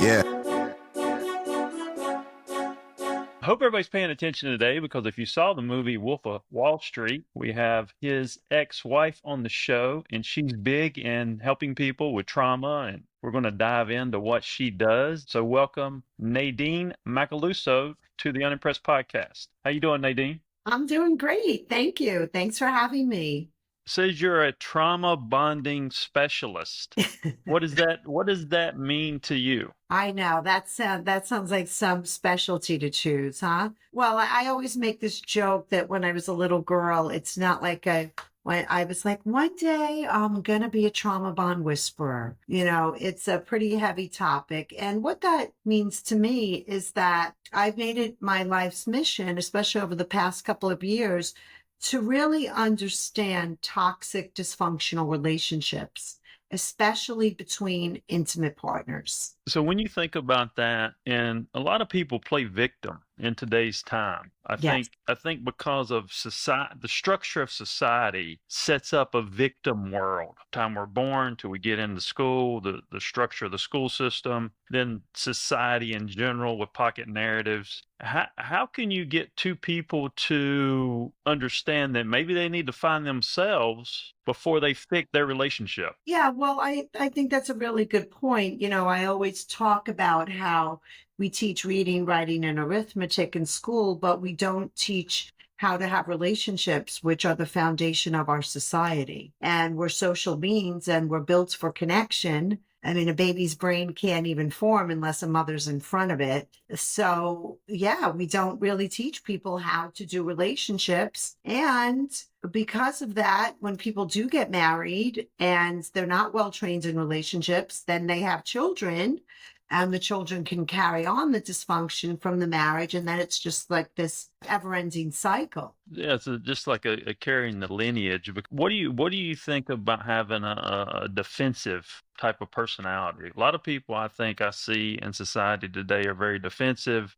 Yeah. I hope everybody's paying attention today because if you saw the movie Wolf of Wall Street, we have his ex-wife on the show, and she's big in helping people with trauma, and we're going to dive into what she does. So welcome Nadine Macaluso to the Unimpressed Podcast. How you doing, Nadine? I'm doing great. Thank you. Thanks for having me. Says you're a trauma bonding specialist. What does that mean to you? I know that sounds like some specialty to choose, huh? Well, I always make this joke that when I was a little girl, it's not like when I was like, one day I'm gonna be a trauma bond whisperer. It's a pretty heavy topic. And what that means to me is that I've made it my life's mission, especially over the past couple of years, to really understand toxic, dysfunctional relationships, especially between intimate partners. So when you think about that, and a lot of people play victim in today's time, Yes. I think because of society, the structure of society sets up a victim world. Time we're born till we get into school, the structure of the school system, then society in general with pocket narratives. How can you get two people to understand that maybe they need to find themselves before they fix their relationship? Yeah, well, I think that's a really good point. I always talk about how we teach reading, writing, and arithmetic in school, but we don't teach how to have relationships, which are the foundation of our society. And we're social beings and we're built for connection. I mean, a baby's brain can't even form unless a mother's in front of it. So, yeah, we don't really teach people how to do relationships. And because of that, when people do get married and they're not well trained in relationships, then they have children. And the children can carry on the dysfunction from the marriage. And then it's just like this ever-ending cycle. Yeah, it's just like a carrying the lineage. But what do you think about having a defensive type of personality? A lot of people I think I see in society today are very defensive.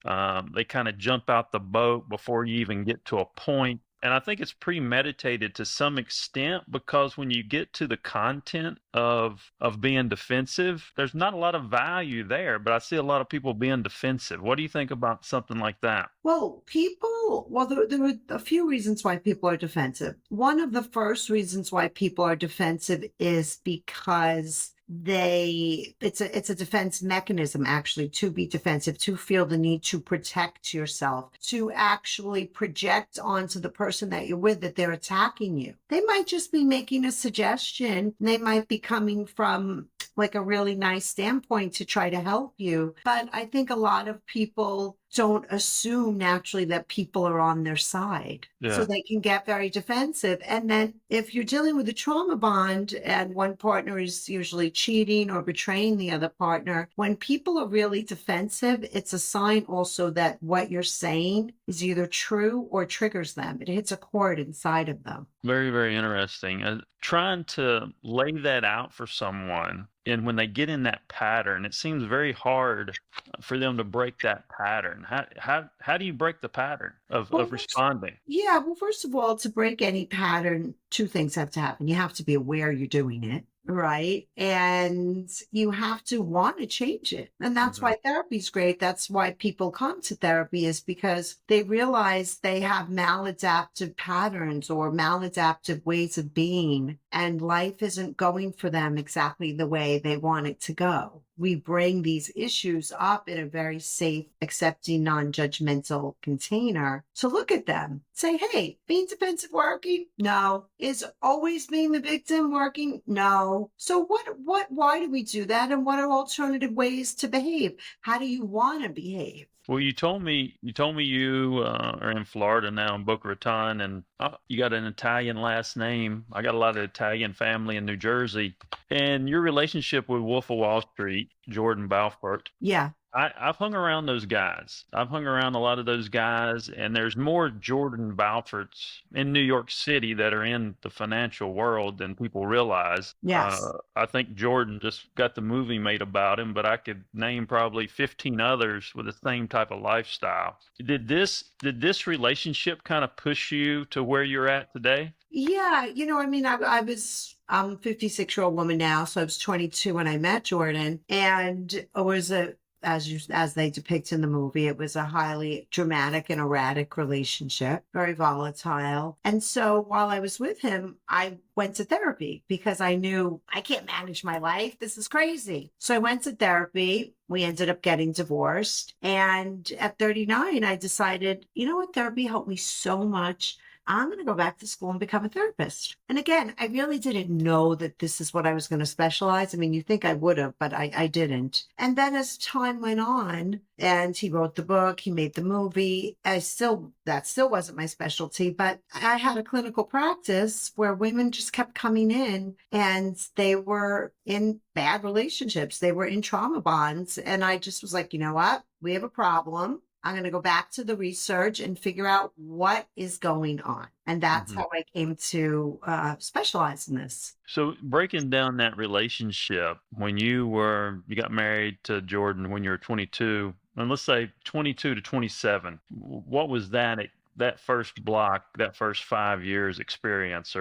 They kind of jump out the boat before you even get to a point. And I think it's premeditated to some extent because when you get to the content of being defensive, there's not a lot of value there, but I see a lot of people being defensive. What do you think about something like that? Well, there are a few reasons why people are defensive. One of the first reasons why people are defensive is because it's a defense mechanism actually to be defensive, to feel the need to protect yourself, to actually project onto the person that you're with that they're attacking you. They might just be making a suggestion. They might be coming from like a really nice standpoint to try to help you. But I think a lot of people don't assume naturally that people are on their side. Yeah. So they can get very defensive. And then if you're dealing with a trauma bond and one partner is usually cheating or betraying the other partner, when people are really defensive, it's a sign also that what you're saying is either true or triggers them. It hits a chord inside of them. Very, very interesting. Trying to lay that out for someone, and when they get in that pattern, it seems very hard for them to break that pattern. How do you break the pattern of responding? Yeah, well, first of all, to break any pattern, two things have to happen. You have to be aware you're doing it, right? And you have to want to change it. And that's why therapy is great. That's why people come to therapy, is because they realize they have maladaptive patterns or maladaptive ways of being, and life isn't going for them exactly the way they want it to go. We bring these issues up in a very safe, accepting, non-judgmental container to look at them. Say, hey, being defensive working? No. Is always being the victim working? No. So why do we do that? And what are alternative ways to behave? How do you want to behave? Well, you told me you are in Florida now, in Boca Raton, and you got an Italian last name. I got a lot of Italian family in New Jersey. And your relationship with Wolf of Wall Street, Jordan Belfort. Yeah. I've hung around those guys. I've hung around a lot of those guys, and there's more Jordan Belforts in New York City that are in the financial world than people realize. Yes. I think Jordan just got the movie made about him, but I could name probably 15 others with the same type of lifestyle. Did this relationship kind of push you to where you're at today? Yeah, I'm a 56-year-old woman now, so I was 22 when I met Jordan, and it was a as they depict in the movie, it was a highly dramatic and erratic relationship, very volatile. And so while I was with him, I went to therapy because I knew I can't manage my life. This is crazy. So I went to therapy. We ended up getting divorced. And at 39, I decided, you know what? Therapy helped me so much. I'm going to go back to school and become a therapist. And again, I really didn't know that this is what I was going to specialize. I mean, you think I would have, but I didn't. And then as time went on, and he wrote the book, he made the movie, that still wasn't my specialty, but I had a clinical practice where women just kept coming in and they were in bad relationships. They were in trauma bonds. And I just was like, you know what? We have a problem. I'm going to go back to the research and figure out what is going on. And that's how I came to specialize in this. So breaking down that relationship, when you got married to Jordan when you were 22, and let's say 22 to 27, what was that first block, that first 5 years experience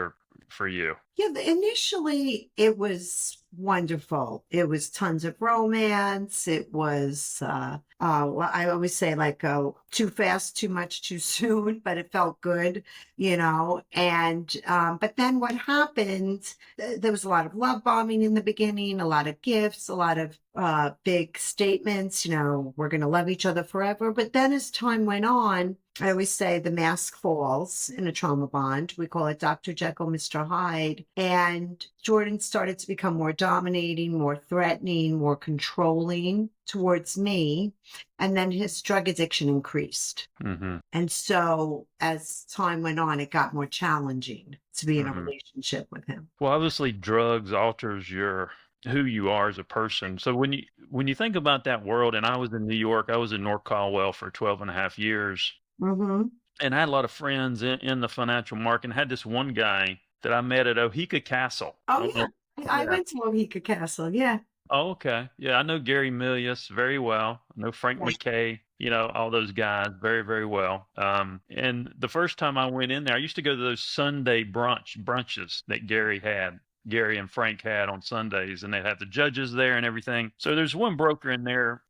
for you? Yeah, initially it was wonderful. It was tons of romance. It was, well, I always say like too fast, too much, too soon, but it felt good, you know. And, but then what happened, there was a lot of love bombing in the beginning, a lot of gifts, a lot of big statements, you know, we're going to love each other forever. But then as time went on, I always say the mask falls in a trauma bond. We call it Dr. Jekyll, Mr. Hyde. And Jordan started to become more dominating, more threatening, more controlling towards me. And then his drug addiction increased. And so as time went on, it got more challenging to be in a relationship with him. Well, obviously drugs alters who you are as a person. So when you think about that world, and I was in New York, I was in North Caldwell for 12 and a half years. And I had a lot of friends in the financial market, and had this one guy that I met at Oheka Castle. Oh, yeah. I went to Oheka Castle. Yeah. Oh, okay. Yeah, I know Gary Milius very well. I know Frank McKay, you know, all those guys very, very well. And the first time I went in there, I used to go to those Sunday brunches that Gary and Frank had on Sundays, and they'd have the judges there and everything. So there's one broker in there.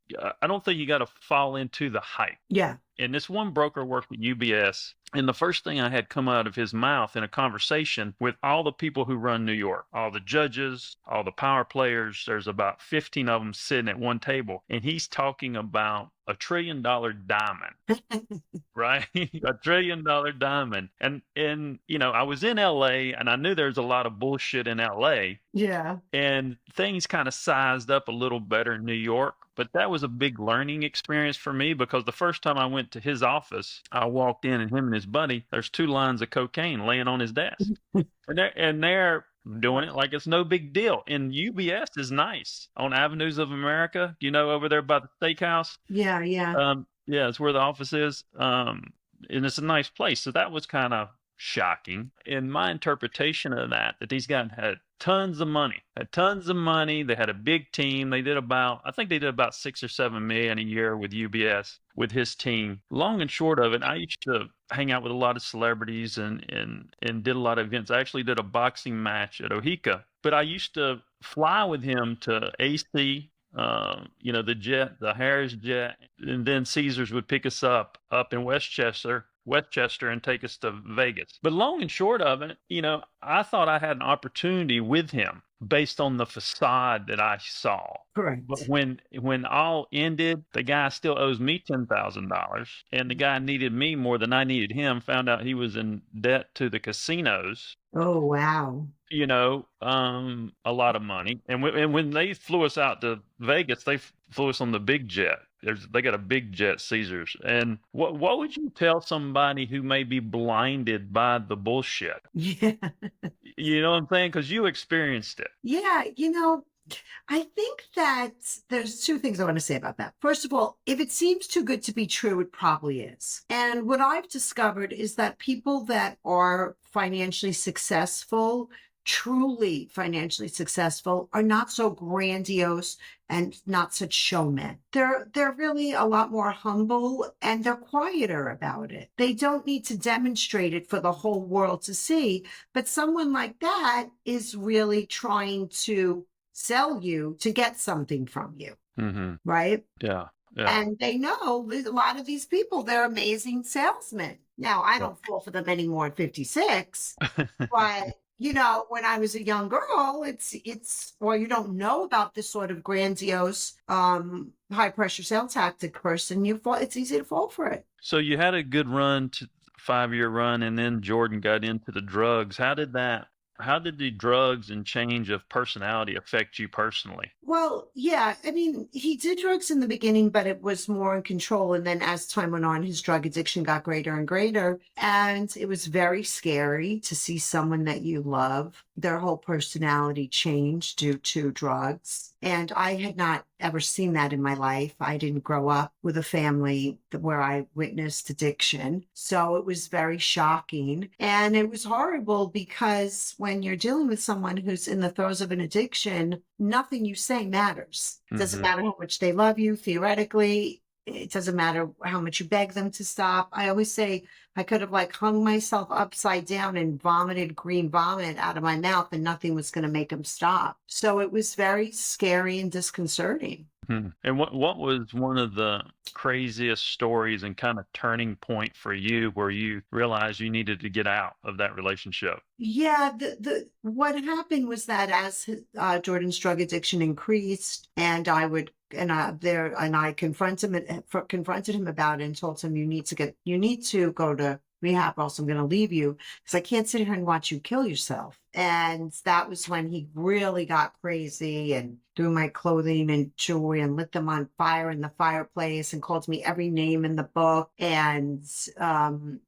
I don't think you got to fall into the hype. Yeah. And this one broker worked at UBS. And the first thing I had come out of his mouth in a conversation with all the people who run New York, all the judges, all the power players, there's about 15 of them sitting at one table. And he's talking about $1 trillion diamond, right? $1 trillion diamond. And, you know, I was in LA and I knew there's a lot of bullshit in LA. Yeah. And things kind of sized up a little better in New York. But that was a big learning experience for me, because the first time I went to his office, I walked in and him and his buddy, there's 2 lines of cocaine laying on his desk. and they're doing it like it's no big deal. And UBS is nice on Avenues of America, you know, over there by the steakhouse. Yeah, yeah. Yeah, it's where the office is. And it's a nice place. So that was kind of shocking. In my interpretation of that these guys had tons of money. They had a big team. I think they did about 6 or 7 million a year with UBS, with his team. Long and short of it, I used to hang out with a lot of celebrities and did a lot of events. I actually did a boxing match at Oheka, but I used to fly with him to AC, you know, the Harris jet, and then Caesars would pick us up in Westchester and take us to Vegas. But long and short of it, you know, I thought I had an opportunity with him based on the facade that I saw. Correct. But when all ended, the guy still owes me $10,000, and the guy needed me more than I needed him. Found out he was in debt to the casinos. Oh, wow. You know, a lot of money. And when they flew us out to Vegas, they flew us on the big jet. They got a big jet, Caesars. And what would you tell somebody who may be blinded by the bullshit? Yeah. You know what I'm saying? Because you experienced it. Yeah, you know, I think that there's 2 things I want to say about that. First of all, if it seems too good to be true, it probably is. And what I've discovered is that people that are financially successful, truly financially successful, are not so grandiose and not such showmen. They're really a lot more humble, and they're quieter about it. They don't need to demonstrate it for the whole world to see. But someone like that is really trying to sell you to get something from you, Mm-hmm. right? Yeah. Yeah. And they know a lot of these people, they're amazing salesmen. Now, I don't fall for them anymore at 56, but when I was a young girl, well, you don't know about this sort of grandiose, high pressure sales tactic person. It's easy to fall for it. So you had a good run, 5-year run, and then Jordan got into the drugs. How did the drugs and change of personality affect you personally? Well, yeah, I mean, he did drugs in the beginning, but it was more in control. And then as time went on, his drug addiction got greater and greater. And it was very scary to see someone that you love, their whole personality change due to drugs. And I had not ever seen that in my life. I didn't grow up with a family where I witnessed addiction. So it was very shocking. And it was horrible because when you're dealing with someone who's in the throes of an addiction, nothing you say matters. It doesn't matter how much they love you, theoretically. It doesn't matter how much you beg them to stop. I always say I could have hung myself upside down and vomited green vomit out of my mouth and nothing was going to make them stop. So it was very scary and disconcerting. And what was one of the craziest stories and kind of turning point for you where you realized you needed to get out of that relationship? Yeah, what happened was that as Jordan's drug addiction increased, and I confronted him about it and told him you need to go to rehab, or else I'm going to leave you because I can't sit here and watch you kill yourself. And that was when he really got crazy and threw my clothing and jewelry and lit them on fire in the fireplace and called me every name in the book. And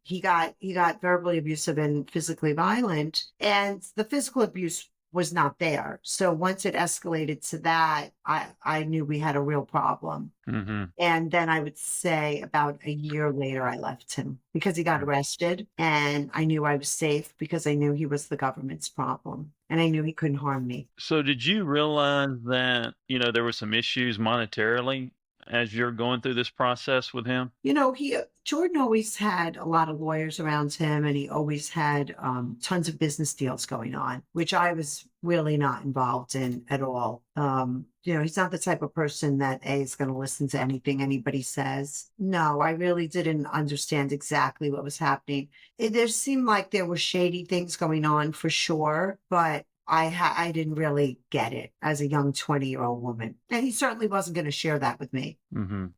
he got verbally abusive and physically violent. And the physical abuse was not there. So once it escalated to that, I knew we had a real problem. And then I would say about a year later, I left him because he got arrested, and I knew I was safe because I knew he was the government's problem and I knew he couldn't harm me. So did you realize that, there were some issues monetarily as you're going through this process with him? Jordan always had a lot of lawyers around him, and he always had tons of business deals going on, which I was really not involved in at all. He's not the type of person that is going to listen to anything anybody says. No, I really didn't understand exactly what was happening. There seemed like there were shady things going on for sure, but I didn't really get it as a young 20-year-old woman. And he certainly wasn't going to share that with me.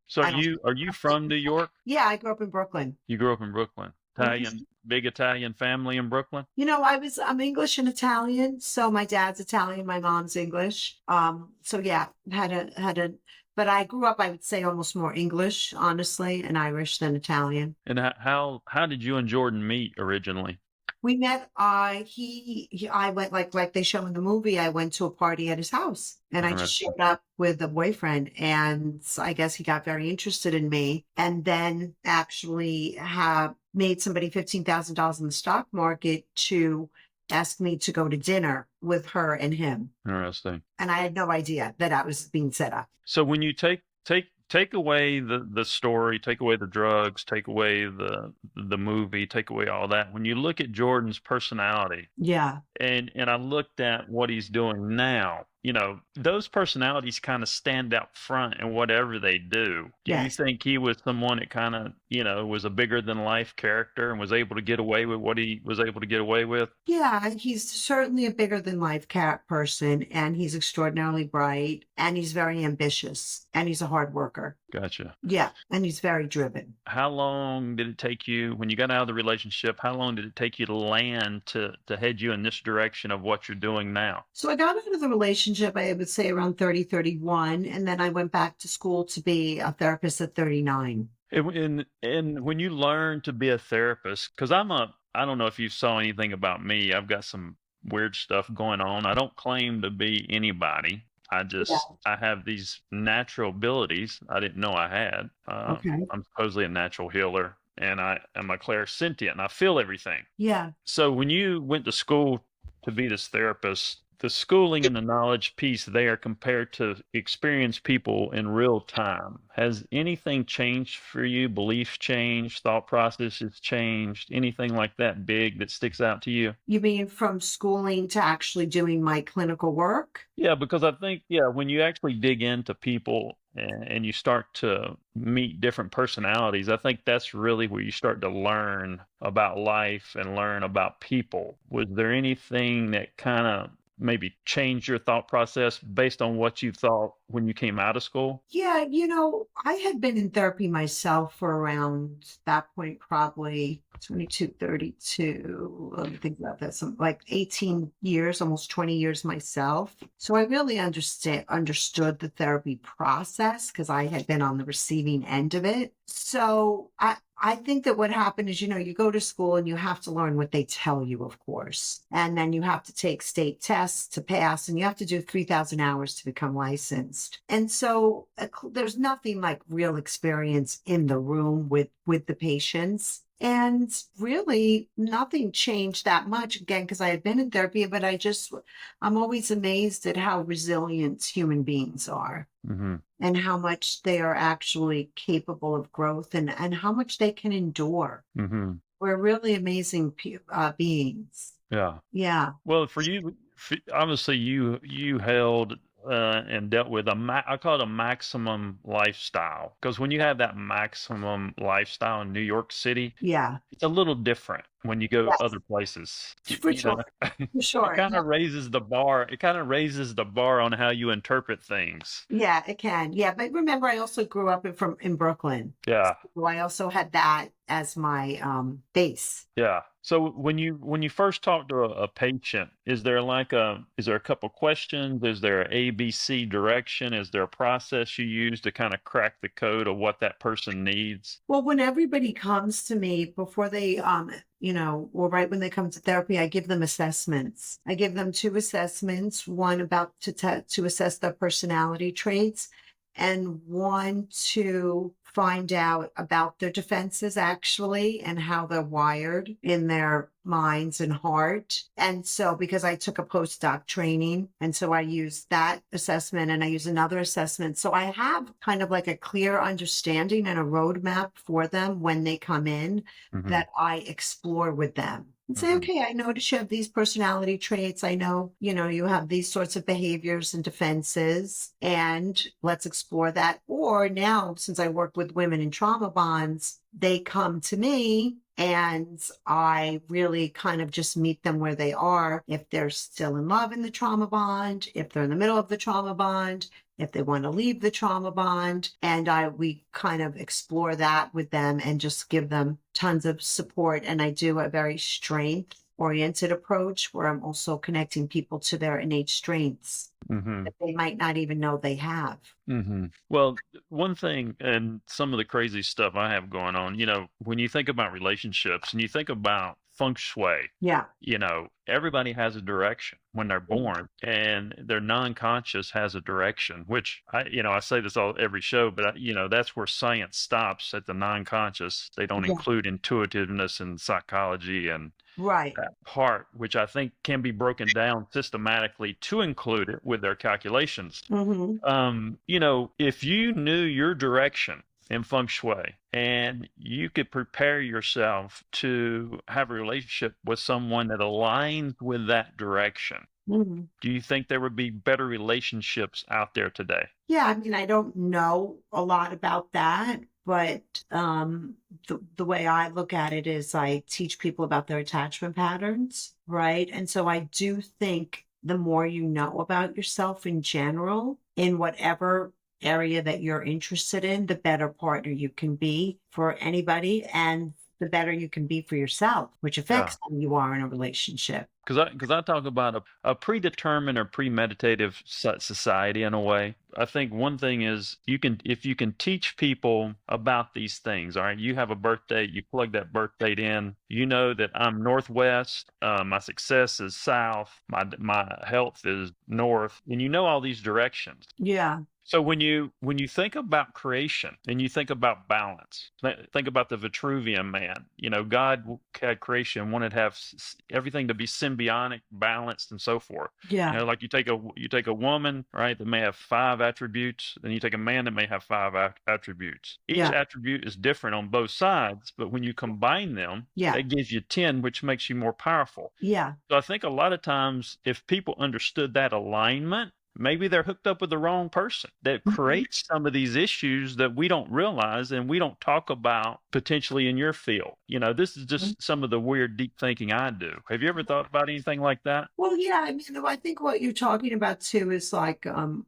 So are you from New York? Yeah, I grew up in Brooklyn. You grew up in Brooklyn. Big Italian family in Brooklyn? I'm English and Italian. So my dad's Italian, my mom's English. So yeah, but I grew up, I would say, almost more English, honestly, and Irish than Italian. And how did you and Jordan meet originally? We met, I went like they show in the movie, I went to a party at his house and I just showed up with a boyfriend, and I guess he got very interested in me, and then actually made somebody $15,000 in the stock market to ask me to go to dinner with her and him. Interesting. And I had no idea that I was being set up. So when you take away the story, take away the drugs, take away the movie, take away all that. When you look at Jordan's personality, yeah, and I looked at what he's doing now, those personalities kind of stand out front in whatever they do. Do you think he was someone that kind of, was a bigger than life character and was able to get away with what he was able to get away with? Yeah, he's certainly a bigger than life person, and he's extraordinarily bright, and he's very ambitious, and he's a hard worker. Gotcha. Yeah, and he's very driven. How long did it take you, when you got out of the relationship, how long did it take you to land to head you in this direction of what you're doing now? So I got out of the relationship, I would say around 30, 31, and then I went back to school to be a therapist at 39. And when you learn to be a therapist, because I don't know if you saw anything about me, I've got some weird stuff going on. I don't claim to be anybody. I have these natural abilities I didn't know I had. I'm supposedly a natural healer, and I am a clairsentient, and I feel everything. Yeah. So when you went to school to be this therapist, the schooling and the knowledge piece there compared to experienced people in real time. Has anything changed for you? Beliefs changed, thought processes changed, anything like that big that sticks out to you? You mean from schooling to actually doing my clinical work? Yeah, because I think, yeah, when you actually dig into people and you start to meet different personalities, I think that's really where you start to learn about life and learn about people. Was there anything that kind of maybe changed your thought process based on what you thought when you came out of school? Yeah, I had been in therapy myself for around that point, probably 22, 32. Let me think about that. Like 18 years, almost 20 years myself. So I really understood the therapy process because I had been on the receiving end of it. So I think that what happened is, you go to school and you have to learn what they tell you, of course. And then you have to take state tests to pass, and you have to do 3,000 hours to become licensed. And so there's nothing like real experience in the room with the patients. And really, nothing changed that much, again, because I had been in therapy, but I'm always amazed at how resilient human beings are Mm-hmm. and how much they are actually capable of growth and how much they can endure. Mm-hmm. We're really amazing beings. Yeah. Yeah. Well, for you, obviously you held and dealt with I call it a maximum lifestyle, because when you have that maximum lifestyle in New York City, Yeah. it's a little different when you go Yes. other places. For sure. For It sure. kind of raises the bar. It kind of raises the bar on how you interpret things. Yeah, it can. Yeah, but remember, I also grew up in Brooklyn. Yeah. So I also had that as my base. Yeah. So when you first talk to a patient, is there a couple questions? Is there a ABC direction? Is there a process you use to kind of crack the code of what that person needs? Well, when everybody comes to me before they, or right when they come to therapy, I give them assessments. I give them two assessments, one about to assess their personality traits, and one to find out about their defenses actually and how they're wired in their minds and heart. And so, because I took a postdoc training, and so I use that assessment and I use another assessment. So I have kind of like a clear understanding and a roadmap for them when they come in Mm-hmm. that I explore with them. And say, Mm-hmm. okay, I notice you have these personality traits. I know, you have these sorts of behaviors and defenses, and let's explore that. Or now, since I work with women in trauma bonds, they come to me and I really kind of just meet them where they are. If they're still in love in the trauma bond, if they're in the middle of the trauma bond, if they want to leave the trauma bond, and we kind of explore that with them and just give them tons of support. And I do a very strength oriented approach where I'm also connecting people to their innate strengths Mm-hmm. that they might not even know they have. Mm-hmm. Well, one thing, and some of the crazy stuff I have going on, when you think about relationships and you think about feng shui, Yeah. everybody has a direction when they're born, and their non-conscious has a direction, which I say this every show, but that's where science stops at the non-conscious. They don't Yeah. include intuitiveness and psychology and Right. that part, which I think can be broken down systematically to include it with their calculations. Mm-hmm. If you knew your direction in feng shui and you could prepare yourself to have a relationship with someone that aligns with that direction, Mm-hmm. do you think there would be better relationships out there today? Yeah, I mean, I don't know a lot about that, but the way I look at it is I teach people about their attachment patterns, right? And so I do think the more you know about yourself in general, in whatever area that you're interested in, the better partner you can be for anybody, and the better you can be for yourself, which affects how you are in a relationship. Because I talk about a predetermined or premeditative society in a way. I think one thing is if you can teach people about these things. All right, you have a birth date, you plug that birth date in. You know that I'm northwest, my success is south, my health is north, and you know all these directions. Yeah. So when you think about creation and you think about balance, think about the Vitruvian man. God had creation, wanted to have everything to be symbiotic, balanced, and so forth. Yeah. Like you take a woman, right, that may have 5 attributes, then you take a man that may have 5 attributes. Each Yeah. attribute is different on both sides, but when you combine them, Yeah. that gives you 10, which makes you more powerful. Yeah. So I think a lot of times, if people understood that alignment, maybe they're hooked up with the wrong person that creates some of these issues that we don't realize and we don't talk about potentially in your field. This is just some of the weird, deep thinking I do. Have you ever thought about anything like that? Well, yeah, I mean, I think what you're talking about too is like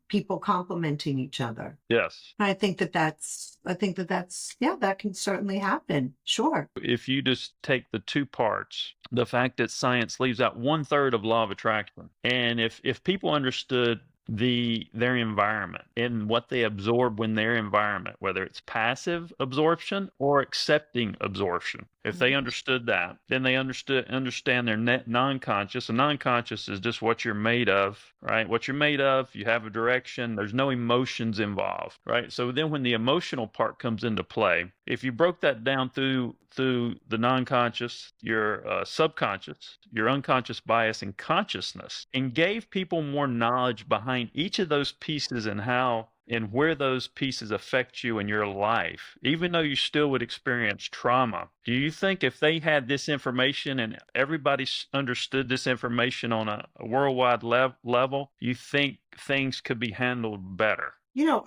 people complimenting each other. Yes. I think that's, yeah, that can certainly happen. Sure. If you just take the two parts, the fact that science leaves out 1/3 of law of attraction, and if people understood their environment and what they absorb when their environment, whether it's passive absorption or accepting absorption, if they understood that, then they understand their non-conscious. And non-conscious is just what you're made of, right? What you're made of, you have a direction, there's no emotions involved, right? So then when the emotional part comes into play, if you broke that down through the non-conscious, your subconscious, your unconscious bias, and consciousness, and gave people more knowledge behind each of those pieces and how and where those pieces affect you in your life, even though you still would experience trauma. Do you think if they had this information and everybody understood this information on a worldwide level, you think things could be handled better?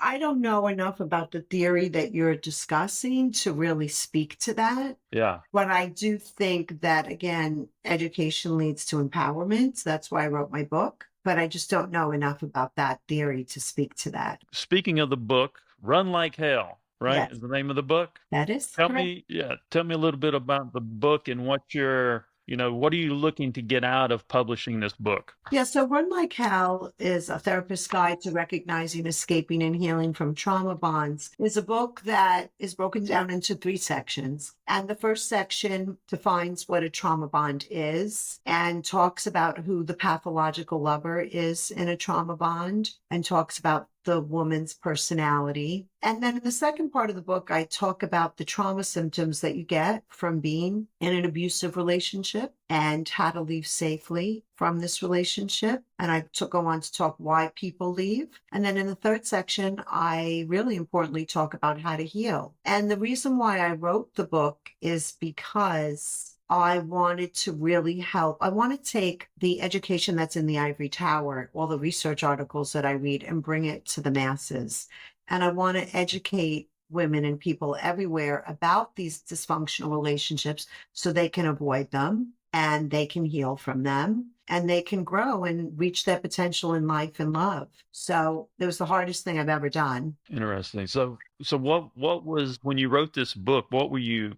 I don't know enough about the theory that you're discussing to really speak to that. Yeah. But I do think that, again, education leads to empowerment. That's why I wrote my book. But I just don't know enough about that theory to speak to that. Speaking of the book, Run Like Hell, right? Yes. Is the name of the book? That is Tell correct. me a little bit about the book and what are you looking to get out of publishing this book? Yeah, so Run Like Hell is a therapist's guide to recognizing, escaping, and healing from trauma bonds. It's a book that is broken down into 3 sections. And the first section defines what a trauma bond is and talks about who the pathological lover is in a trauma bond and talks about the woman's personality. And then in the second part of the book, I talk about the trauma symptoms that you get from being in an abusive relationship and how to leave safely from this relationship. And I go on to talk why people leave. And then in the third section, I really importantly talk about how to heal. And the reason why I wrote the book is because I wanted to really help. I want to take the education that's in the ivory tower, all the research articles that I read, and bring it to the masses. And I want to educate women and people everywhere about these dysfunctional relationships so they can avoid them and they can heal from them and they can grow and reach their potential in life and love. So it was the hardest thing I've ever done. Interesting. So what was, when you wrote this book, what were you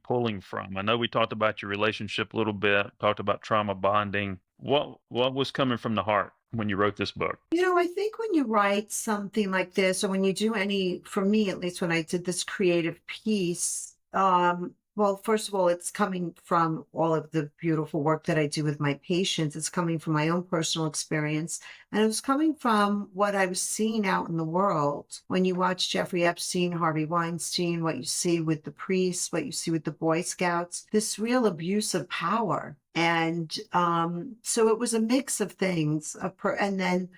pulling from? I know we talked about your relationship a little bit, talked about trauma bonding. What was coming from the heart when you wrote this book? I think when you write something like this, or when you do for me, at least when I did this creative piece, well, first of all, it's coming from all of the beautiful work that I do with my patients. It's coming from my own personal experience. And it was coming from what I was seeing out in the world. When you watch Jeffrey Epstein, Harvey Weinstein, what you see with the priests, what you see with the Boy Scouts, this real abuse of power. And so it was a mix of things, and then,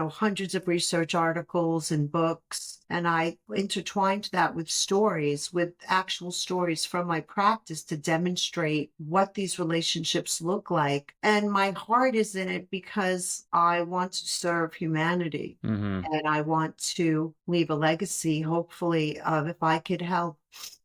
hundreds of research articles and books. And I intertwined that with stories, with actual stories from my practice to demonstrate what these relationships look like. And my heart is in it because I want to serve humanity. Mm-hmm. And I want to leave a legacy, hopefully, of if I could help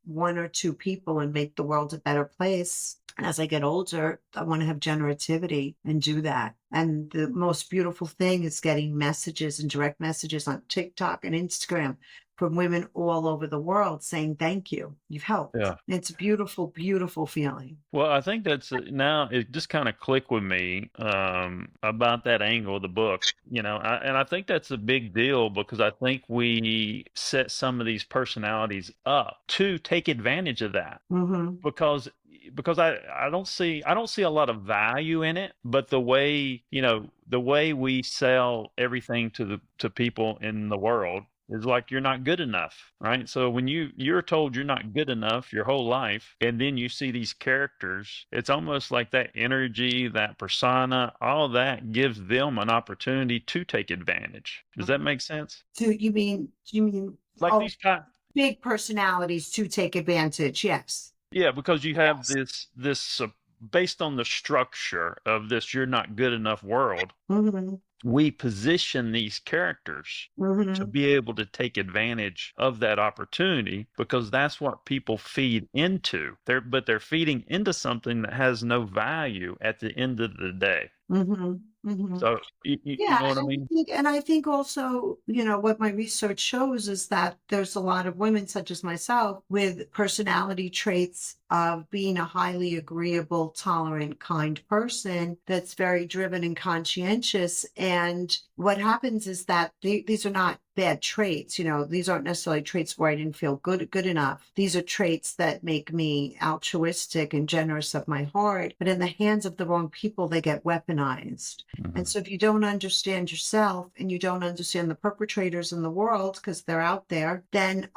1 or 2 people and make the world a better place. And as I get older, I want to have generativity and do that. And the most beautiful thing is getting messages and direct messages on TikTok and Instagram from women all over the world saying, thank you. You've helped. Yeah. It's a beautiful, beautiful feeling. Well, I think that's now it just kind of clicked with me about that angle of the book, and I think that's a big deal because I think we set some of these personalities up to take advantage of that Hmm. because I don't see a lot of value in it, but the way we sell everything to people in the world is like you're not good enough, right? So when you're told you're not good enough your whole life, and then you see these characters, it's almost like that energy, that persona, all that gives them an opportunity to take advantage. Does that make sense? So you mean, Like oh, these kind, big personalities to take advantage? Yes. yeah, because you have Yes. this based on the structure of this "you're not good enough" world. Hmm. We position these characters to Hmm. be able to take advantage of that opportunity because that's what people feed into. They're feeding into something that has no value at the end of the day. Hmm. Hmm. So you Yeah, know what I and mean? I think also, what my research shows is that there's a lot of women, such as myself, with personality traits of being a highly agreeable, tolerant, kind person that's very driven and conscientious. And what happens is that these are not bad traits. These aren't necessarily traits where I didn't feel good enough. These are traits that make me altruistic and generous of my heart. But in the hands of the wrong people, they get weaponized. And Mhm. so if you don't understand yourself and you don't understand the perpetrators in the world, because they're out there, then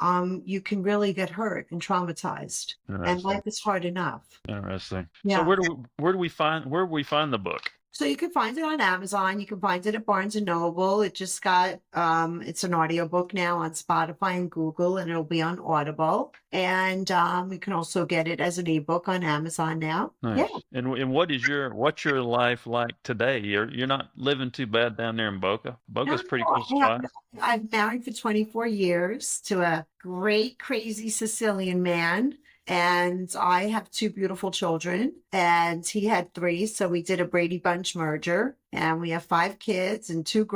you can really get hurt and traumatized. And Interesting. life is hard enough. Interesting. So Yeah. where do we find the book? So you can find it on Amazon. You can find it at Barnes and Noble. It just got it's an audiobook now on Spotify and Google, and it'll be on Audible. And you can also get it as an ebook on Amazon now. Yeah. Nice. And what's your life like today? You're not living too bad down there in Boca. No, Boca's a pretty no, cool spot. I've married for 24 years to a great, crazy Sicilian man. And I have two beautiful children, and he had three. So we did a Brady Bunch merger, and we have five kids and two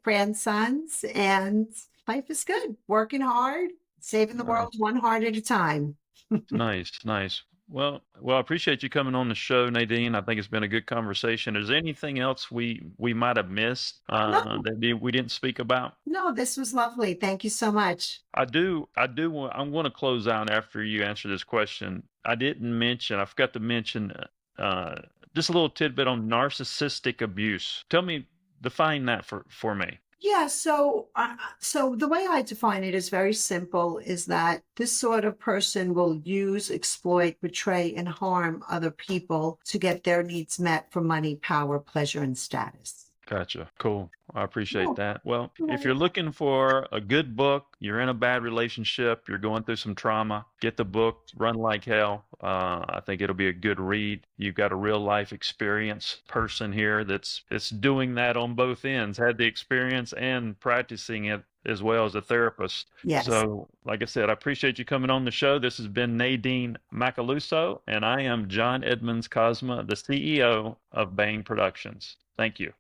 grandsons. And life is good, working hard, saving the world Nice. one heart at a time. Nice, nice. Well, I appreciate you coming on the show, Nadine. I think it's been a good conversation. Is there anything else we might have missed No, we didn't speak about? no, this was lovely. Thank you so much. I'm going to close out after you answer this question. I forgot to mention just a little tidbit on narcissistic abuse. Define that for me. Yeah, so the way I define it is very simple, is that this sort of person will use, exploit, betray, and harm other people to get their needs met for money, power, pleasure, and status. Gotcha. Cool. I appreciate Oh, that. Well, if right. you're looking for a good book, you're in a bad relationship, you're going through some trauma, get the book, Run Like Hell. I think it'll be a good read. You've got a real life experience person here that's doing that on both ends, had the experience and practicing it as well as a therapist. Yes. So, like I said, I appreciate you coming on the show. This has been Nadine Macaluso, and I am John Edmonds Cosma, the CEO of Bang Productions. Thank you.